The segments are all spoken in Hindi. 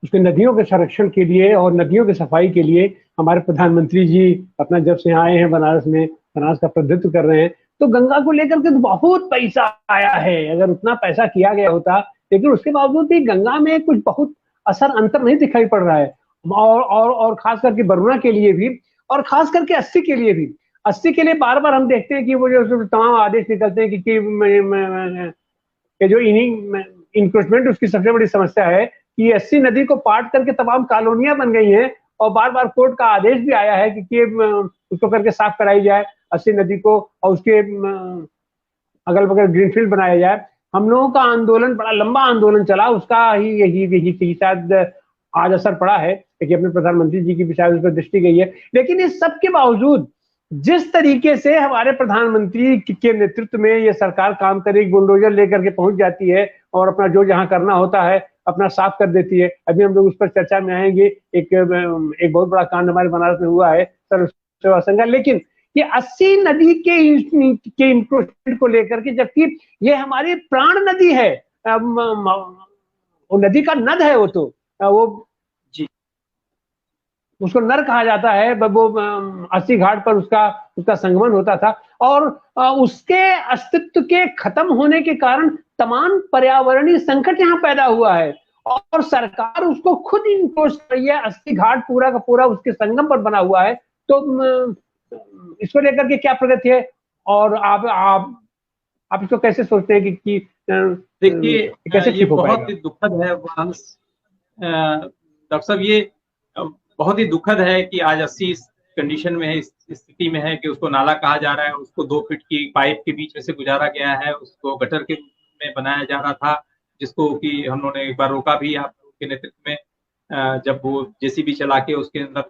उसके नदियों के संरक्षण के लिए और नदियों की सफाई के लिए हमारे प्रधानमंत्री जी अपना जब से आए हैं बनारस में, बनारस का प्रतिनिधित्व कर रहे हैं, तो गंगा को लेकर के तो बहुत पैसा आया है। अगर उतना पैसा किया गया होता, लेकिन उसके बावजूद भी गंगा में कुछ बहुत असर अंतर नहीं दिखाई पड़ रहा है। और खास करके बरुणा के लिए भी, और खास करके 80 के लिए भी। 80 के लिए बार बार हम देखते हैं कि वो जो तमाम आदेश निकलते हैं कि जो इंक्रोचमेंट उसकी सबसे बड़ी समस्या है कि 80 नदी को पाट करके तमाम कॉलोनियां बन गई हैं, और बार बार कोर्ट का आदेश भी आया है कि उसको करके साफ कराई जाए 80 नदी को, और उसके अगल बगल ग्रीनफील्ड बनाया जाए। हम लोगों का आंदोलन, बड़ा लंबा आंदोलन चला, उसका ही यही शायद आज असर पड़ा है कि अपने प्रधानमंत्री जी की भी शायद उस पर दृष्टि गई है। लेकिन इस सब के बावजूद जिस तरीके से हमारे प्रधानमंत्री के नेतृत्व में ये सरकार काम करेगी, बुलडोजर लेकर के पहुंच जाती है और अपना जो जहां करना होता है अपना साफ कर देती है। अभी हम लोग उस पर चर्चा में आएंगे। एक बहुत बड़ा कांड हमारे बनारस में हुआ है सर्व सेवा संघ, लेकिन ये 80 नदी के इंक्रोचमेंट को लेकर के, जबकि ये हमारी प्राण नदी है, वो नदी का नद है, वो तो वो जी उसको नर कहा जाता है। वो 80 घाट पर उसका संगमन होता था, और उसके अस्तित्व के खत्म होने के कारण तमाम पर्यावरणीय संकट यहाँ पैदा हुआ है, और सरकार उसको खुद इंक्रोच कर रही है। 80 घाट पूरा का पूरा उसके संगम पर बना हुआ है। तो इसको लेकर के क्या प्रगति है, और आप इसको कैसे सोचते हैं कि देखिए, कैसे ये ठीक हो बहुत पाएगा? ही दुखद है डॉक्टर साहब, ये बहुत ही दुखद है कि आज 80 इस कंडीशन में है, इस स्थिति में है कि उसको नाला कहा जा रहा है, उसको 2 फीट की पाइप के बीच में से गुजारा गया है, उसको गटर के रूप में बनाया जा रहा था, जिसको कि हम लोगों ने एक बार रोका भी आप के नेतृत्व में, जब वो जेसीबी चला के उसके अंदर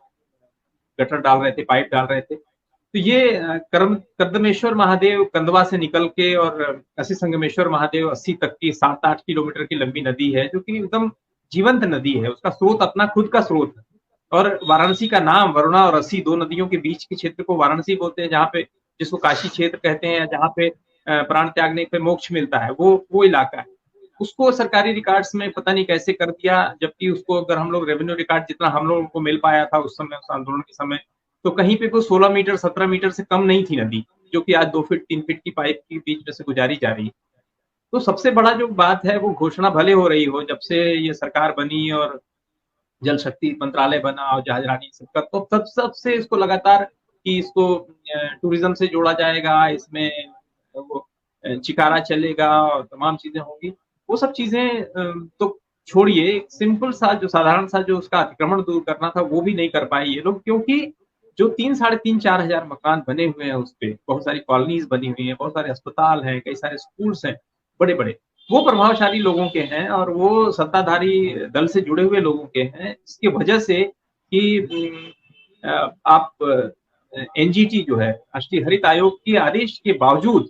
गटर डाल रहे थे, पाइप डाल रहे थे। तो ये कर्दमेश्वर महादेव कंदवा से निकल के और अस्सी संगमेश्वर महादेव 80 तक की 7-8 किलोमीटर की लंबी नदी है, जो कि एकदम जीवंत नदी है। उसका स्रोत अपना खुद का स्रोत है, और वाराणसी का नाम वरुणा और अस्सी 2 नदियों के बीच के क्षेत्र को वाराणसी बोलते हैं, जहाँ पे जिसको काशी क्षेत्र कहते हैं, जहाँ पे प्राण त्यागने पे मोक्ष मिलता है, वो इलाका है। उसको सरकारी रिकॉर्ड्स में पता नहीं कैसे कर दिया, जबकि उसको अगर हम लोग रेवेन्यू रिकॉर्ड जितना हम लोगों को मिल पाया था उस समय, उस आंदोलन के समय, तो कहीं पे कोई 16 मीटर 17 मीटर से कम नहीं थी नदी, जो कि आज 2 फीट 3 फीट की पाइप के बीच में से गुजारी जा रही है। तो सबसे बड़ा जो बात है, वो घोषणा भले हो रही हो, जब से ये सरकार बनी और जल शक्ति मंत्रालय बना और जहाज रानी सबका, तो सबसे इसको लगातार कि इसको टूरिज्म से जोड़ा जाएगा, इसमें वो चिकारा चलेगा और तमाम चीजें होंगी। वो सब चीजें तो छोड़िए, सिंपल सा जो साधारण सा जो उसका अतिक्रमण दूर करना था वो भी नहीं कर पाए ये लोग, क्योंकि जो 3-3.5-4 हजार मकान बने हुए हैं उस पे, बहुत सारी कॉलोनीज बनी हुई हैं, बहुत सारे अस्पताल हैं, कई सारे स्कूल्स हैं बड़े बड़े, वो प्रभावशाली लोगों के हैं और वो सत्ताधारी दल से जुड़े हुए लोगों के हैं। इसकी वजह से कि आप एनजीटी जो है, राष्ट्रीय हरित आयोग के आदेश के बावजूद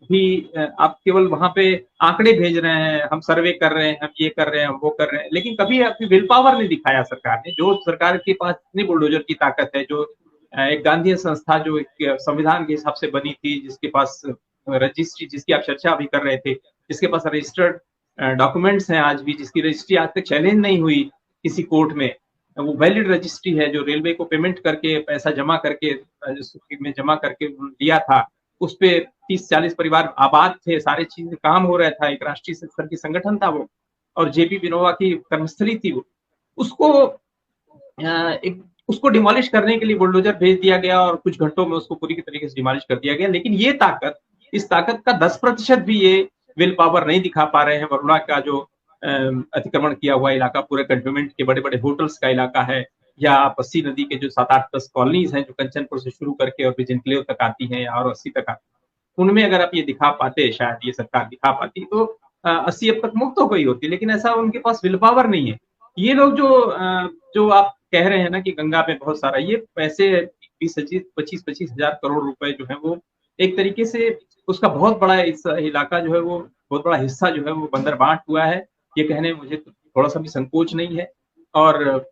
भी आप केवल वहां पे आंकड़े भेज रहे हैं, हम सर्वे कर रहे हैं, हम ये कर रहे हैं, हम वो कर रहे हैं, लेकिन कभी अपनी विल पावर नहीं दिखाया सरकार ने। जो सरकार के पास इतनी बुलडोजर की ताकत है, जो एक गांधी संस्था जो एक संविधान के हिसाब से बनी थी, जिसके पास रजिस्ट्री, जिसकी आप चर्चा अभी कर रहे थे, जिसके पास रजिस्टर्ड डॉक्यूमेंट्स हैं आज भी, जिसकी रजिस्ट्री आज तक चैलेंज नहीं हुई किसी कोर्ट में, वो वैलिड रजिस्ट्री है, जो रेलवे को पेमेंट करके पैसा जमा करके में जमा करके लिया था, उस पे 30-40 परिवार आबाद थे, सारे चीजें काम हो रहा था, एक राष्ट्रीय स्तर की संगठन था वो, और जेपी विनोबा की कर्मस्थली थी वो। उसको डिमोलिश करने के लिए बुलडोजर भेज दिया गया और कुछ घंटों में उसको पूरी तरीके से डिमोलिश कर दिया गया। लेकिन ये ताकत, इस ताकत का 10% भी ये विल पावर नहीं दिखा पा रहे हैं। वरुणा का जो अतिक्रमण किया हुआ इलाका, पूरे कंटोनमेंट के बड़े बड़े होटल्स का इलाका है, या अस्सी नदी के जो 7-8-10 कॉलोनीज हैं जो कंचनपुर से शुरू करके और बिजनक्लेव तक आती हैं और 80 तक आती, उनमें अगर आप ये दिखा पाते, शायद ये सरकार दिखा पाती, तो 80 अब तक मुक्त हो गई होती। लेकिन ऐसा उनके पास विल पावर नहीं है। ये लोग जो आप कह रहे हैं ना कि गंगा में बहुत सारा ये पैसे 20-25 हजार करोड़ रुपए जो है, वो एक तरीके से उसका बहुत बड़ा इस इलाका जो है, वो बहुत बड़ा हिस्सा जो है वो बंदरबांट हुआ है। ये कहने में मुझे थोड़ा सा भी संकोच नहीं है। और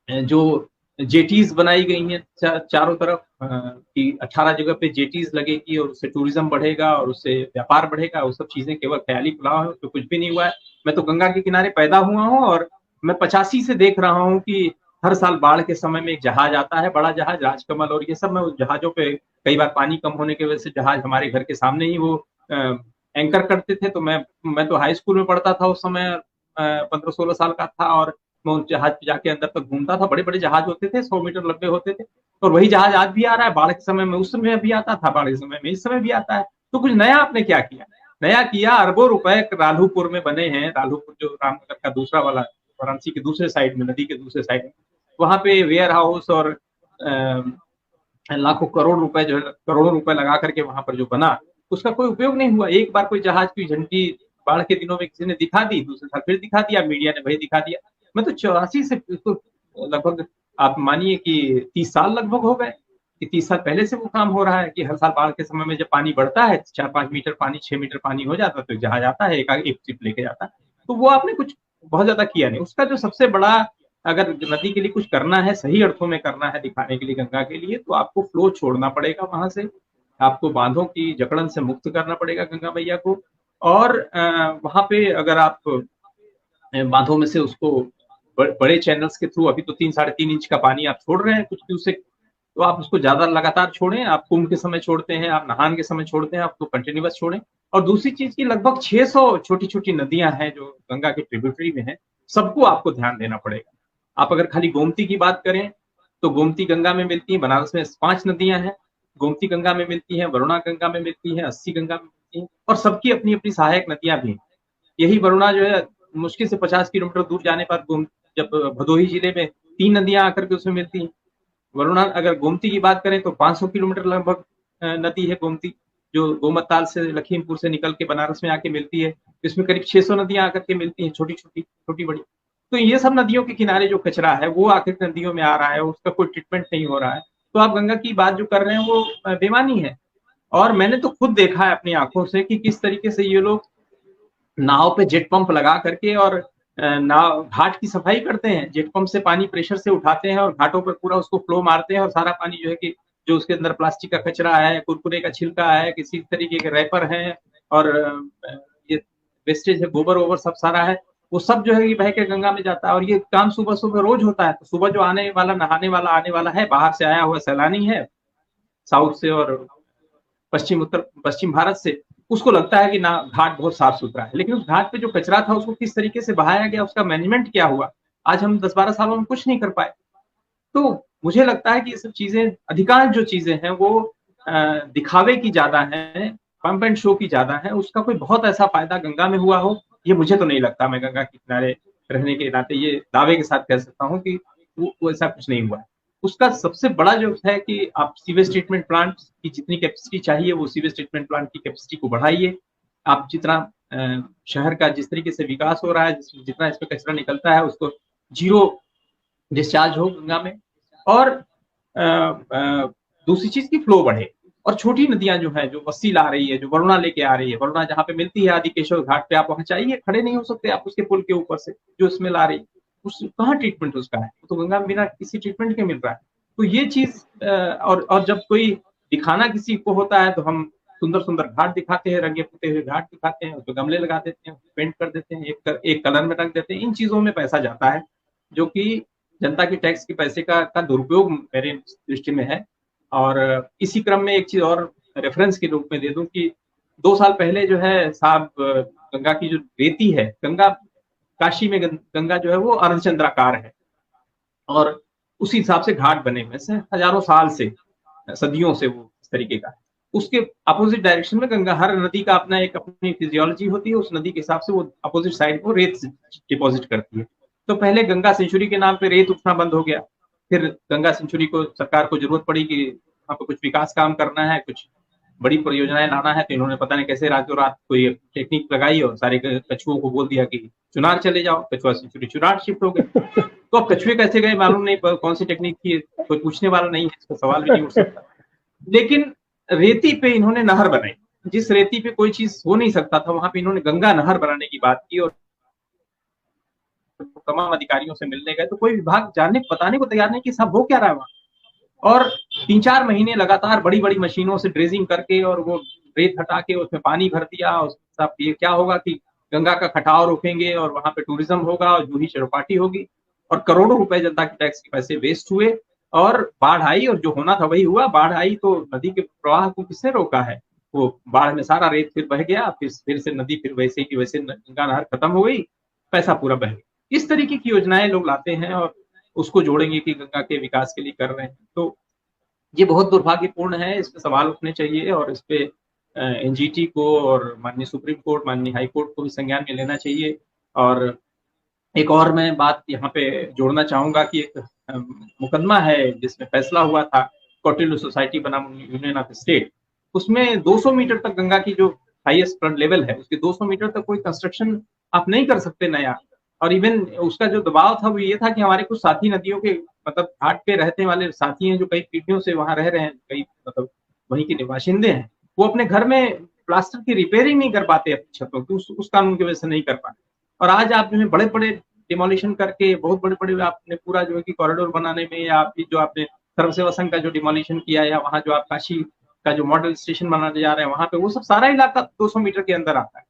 जो जेटीज बनाई गई हैं चारों तरफ कि 18 जगह पे जेटीज लगेगी और उससे टूरिज्म बढ़ेगा और उससे व्यापार बढ़ेगा, वो सब चीजें केवल ख्याली पुलाव है, तो कुछ भी नहीं हुआ है। मैं तो गंगा के किनारे पैदा हुआ हूँ और मैं 85 से देख रहा हूँ कि हर साल बाढ़ के समय में एक जहाज आता है, बड़ा जहाज राजकमल, और ये सब मैं उस जहाजों पे कई बार पानी कम होने की वजह से जहाज हमारे घर के सामने ही वो एंकर करते थे। तो मैं तो हाई स्कूल में पढ़ता था उस समय, 15-16 साल का था, और मैं उस जहाज पे जाके अंदर तक घूमता था। बड़े बड़े जहाज होते थे, 100 मीटर लंबे होते थे, और वही जहाज आज भी आ रहा है। बाढ़ के समय में उस समय भी आता था, बाढ़ के समय में इस समय भी आता है। तो कुछ नया आपने क्या किया? नया किया, अरबों रुपए रालूपुर में बने हैं। रालूपुर जो रामनगर का दूसरा वाला, वाराणसी के दूसरे साइड में, नदी के दूसरे साइड में, वहां पे वेयर हाउस और लाखों करोड़ रुपए जो है, करोड़ों रुपए लगा करके वहां पर जो बना, उसका कोई उपयोग नहीं हुआ। एक बार कोई जहाज की झंडी बाढ़ के दिनों में किसी ने दिखा दी, दूसरे साल फिर दिखा दिया, मीडिया ने वही दिखा दिया। मैं तो 84 से तो लगभग आप मानिए कि 30 साल लगभग हो गए कि 30 साल पहले से वो काम हो रहा है कि हर साल बाढ़ के समय में जब पानी बढ़ता है, 4-5 मीटर पानी, 6 मीटर पानी हो जाता है, तो जहाज आता है, एक चिप लेके जाता है। तो वो आपने कुछ बहुत ज्यादा किया नहीं। उसका जो सबसे बड़ा, अगर नदी के लिए कुछ करना है, सही अर्थों में करना है दिखाने के लिए गंगा के लिए, तो आपको फ्लो छोड़ना पड़ेगा वहां से, आपको बांधों की जकड़न से मुक्त करना पड़ेगा गंगा मैया को। और वहां पे अगर आप बांधों में से उसको बड़े चैनल्स के थ्रू, अभी तो 3-3.5 इंच का पानी आप छोड़ रहे हैं कुछ क्यूसेक, तो आप उसको ज्यादा लगातार छोड़ें। आप कुंभ के समय छोड़ते हैं, आप नहान के समय छोड़ते हैं, आप तो कंटिन्यूअस छोड़ें। और दूसरी चीज की लगभग 600 छोटी छोटी नदियां हैं जो गंगा के ट्रिब्यूटरी में हैं, सबको आपको ध्यान देना पड़ेगा। आप अगर खाली गोमती की बात करें तो गोमती गंगा में मिलती है, बनारस में 5 नदियां हैं, गोमती गंगा में मिलती है, वरुणा गंगा में मिलती है, अस्सी गंगा में मिलती है, और सबकी अपनी अपनी सहायक नदियां भी हैं। यही वरुणा जो है मुश्किल से 50 किलोमीटर दूर जाने पर, जब भदोही जिले में 3 नदियां आकर के उसमें मिलती हैं। वरुणा, अगर गोमती की बात करें तो 500 किलोमीटर लगभग नदी है गोमती, जो गोमत ताल से, लखीमपुर से निकल के बनारस में आके मिलती है। इसमें करीब 600 नदियां आकर के मिलती हैं, छोटी छोटी, छोटी बड़ी। तो ये सब नदियों के किनारे जो कचरा है वो आखिर नदियों में आ रहा है, उसका कोई ट्रीटमेंट नहीं हो रहा है। तो आप गंगा की बात जो कर रहे हैं वो बेमानी है। और मैंने तो खुद देखा है अपनी आंखों से कि किस तरीके से ये लोग नाव पे जेट पंप लगा करके और नाव घाट की सफाई करते हैं, जेट पंप से पानी प्रेशर से उठाते हैं और घाटों पर पूरा उसको फ्लो मारते हैं, और सारा पानी जो है कि जो उसके अंदर प्लास्टिक का कचरा है, कुरकुरे का छिलका है, किसी तरीके के रैपर है, और ये वेस्टेज है, गोबर वोबर सब सारा है, वो सब जो है कि बह के गंगा में जाता है। और ये काम सुबह सुबह रोज होता है। तो सुबह जो आने वाला, नहाने वाला आने वाला है, बाहर से आया हुआ सैलानी है, साउथ से और पश्चिम भारत से, उसको लगता है कि ना घाट बहुत साफ सुथरा है, लेकिन उस घाट पे जो कचरा था उसको किस तरीके से बहाया गया, उसका मैनेजमेंट क्या हुआ, आज हम 10-12 सालों में कुछ नहीं कर पाए। तो मुझे लगता है कि ये सब चीजें, अधिकांश जो चीजें हैं वो दिखावे की ज्यादा है, पंप एंड शो की ज्यादा है। उसका कोई बहुत ऐसा फायदा गंगा में हुआ हो, ये मुझे तो नहीं लगता। मैं गंगा के किनारे रहने के नाते ये दावे के साथ कह सकता हूँ कि वो ऐसा कुछ नहीं हुआ है। उसका सबसे बड़ा जो है कि आप सीवेज ट्रीटमेंट प्लांट की जितनी कैपेसिटी चाहिए, वो सीवेज ट्रीटमेंट प्लांट की कैपेसिटी को बढ़ाइए। आप जितना शहर का जिस तरीके से विकास हो रहा है, जितना इस पे कचरा निकलता है, उसको जीरो डिस्चार्ज हो गंगा में। और दूसरी चीज की फ्लो बढ़े। और छोटी नदियां जो है, जो वस्सी ला रही है, जो वरुणा लेके आ रही है, वरुणा जहाँ पे मिलती है आदिकेश्वर घाट पे, आप वहां चाहिए, खड़े नहीं हो सकते आप उसके पुल के ऊपर से, जो स्मेल आ रही है, उस कहाँ ट्रीटमेंट उसका है? तो गंगा में बिना किसी ट्रीटमेंट के मिल रहा है। तो ये चीज और जब कोई दिखाना किसी को होता है तो हम सुंदर सुंदर घाट दिखाते हैं, रंगे पुते हुए घाट दिखाते हैं, उसको गमले लगा देते हैं, पेंट कर देते हैं, एक कलर में रंग देते हैं। इन चीजों में पैसा जाता है, जो कि जनता के टैक्स के पैसे का दुरुपयोग मेरे दृष्टि में है। और इसी क्रम में एक चीज और रेफरेंस के रूप में दे दूं कि 2 साल पहले जो है साहब, गंगा की जो रेती है, गंगा काशी में गंगा जो है वो अर्धचंद्राकार है, और उसी हिसाब से घाट बने हुए हैं हजारों साल से, सदियों से वो इस तरीके का। उसके अपोजिट डायरेक्शन में गंगा, हर नदी का अपना एक अपनी फिजियोलॉजी होती है, उस नदी के हिसाब से वो अपोजिट साइड को रेत डिपॉजिट करती है। तो पहले गंगा सेंचुरी के नाम पे रेत उठना बंद हो गया, फिर गंगा सेंचुरी को सरकार को जरूरत पड़ी कि वहाँ पे कुछ विकास काम करना है, कुछ बड़ी परियोजनाएं लाना है, तो इन्होंने पता नहीं कैसे रातों रात कोई टेक्निक लगाई और सारे कछुओं को बोल दिया कि चुनार चले जाओ, कछुआ सेंचुरी चुनार शिफ्ट हो गए। तो अब कछुए कैसे गए मालूम नहीं, कौन सी टेक्निक की, कोई पूछने वाला नहीं है, इसका सवाल भी नहीं उठ सकता। लेकिन रेती पे इन्होंने नहर बनाई, जिस रेती पे कोई चीज हो नहीं सकता था, वहां पे इन्होंने गंगा नहर बनाने की बात की। और तमाम अधिकारियों से मिलने गए तो कोई विभाग जानने बताने को तैयार नहीं कि सब हो क्या रहा है वहां। और 3-4 महीने लगातार बड़ी बड़ी मशीनों से ड्रेजिंग करके और वो रेत हटा के उसमें पानी भर दिया। ये क्या होगा कि गंगा का कटाव रोकेंगे और वहां पे टूरिज्म होगा और जूही चौपाटी होगी, और करोड़ों रुपए जनता के टैक्स के पैसे वेस्ट हुए और बाढ़ आई और जो होना था वही हुआ। बाढ़ आई तो नदी के प्रवाह को किसने रोका है? वो बाढ़ में सारा रेत फिर बह गया, फिर से नदी फिर वैसे की वैसे गंगा नहर खत्म हो गई, पैसा पूरा बह गया। इस तरीके की योजनाएं लोग लाते हैं और उसको जोड़ेंगे कि गंगा के विकास के लिए कर रहे हैं। तो ये बहुत दुर्भाग्यपूर्ण है, इस पे सवाल उठने चाहिए और इस पे एनजीटी को और माननीय सुप्रीम कोर्ट, माननीय हाई कोर्ट को भी संज्ञान में लेना चाहिए। और एक और मैं बात यहाँ पे जोड़ना चाहूंगा कि एक मुकदमा है जिसमें फैसला हुआ था कौटिल्य सोसाइटी बनाम यूनियन ऑफ स्टेट, उसमें 200 मीटर तक गंगा की जो हाईएस्ट फ्लड लेवल है उसके 200 मीटर तक कोई कंस्ट्रक्शन आप नहीं कर सकते नया। और इवन उसका जो दबाव था वो ये था कि हमारे कुछ साथी नदियों के मतलब घाट पे रहने वाले साथी हैं जो कई पीढ़ियों से वहां रह रहे हैं, कई मतलब वहीं के निवासिंदे हैं, वो अपने घर में प्लास्टर की रिपेयरिंग नहीं कर पाते अपनी छतों की, उस कानून की वजह से नहीं कर पाते। और आज आप जो है बड़े बड़े डिमोलिशन करके बहुत बड़े बड़े आपने पूरा जो है कि कॉरिडोर बनाने में, या आप जो आपने सर्व सेवा संघ का जो डिमोलिशन किया, या वहां जो आप काशी का जो मॉडल स्टेशन बनाने जा रहे हैं वहां पे, वो सब सारा इलाका 200 मीटर के अंदर आता है।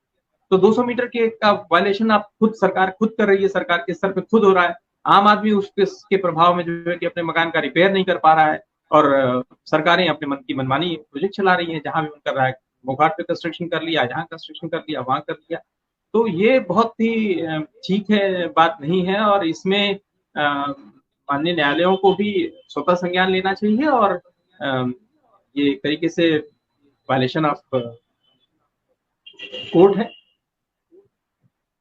तो 200 मीटर के का वायलेशन आप खुद सरकार खुद कर रही है, सरकार के स्तर पे खुद हो रहा है। आम आदमी उसके प्रभाव में जो है कि अपने मकान का रिपेयर नहीं कर पा रहा है और सरकारें अपने मन की मनमानी प्रोजेक्ट चला रही है, जहां भी मन कर रहा है घाट पे कंस्ट्रक्शन कर लिया, जहां कंस्ट्रक्शन कर लिया वहां कर लिया। तो ये बहुत ही ठीक है बात नहीं है, और इसमें माननीय न्यायालयों को भी स्वतः संज्ञान लेना चाहिए। और ये एक तरीके से वायलेशन ऑफ कोर्ट है।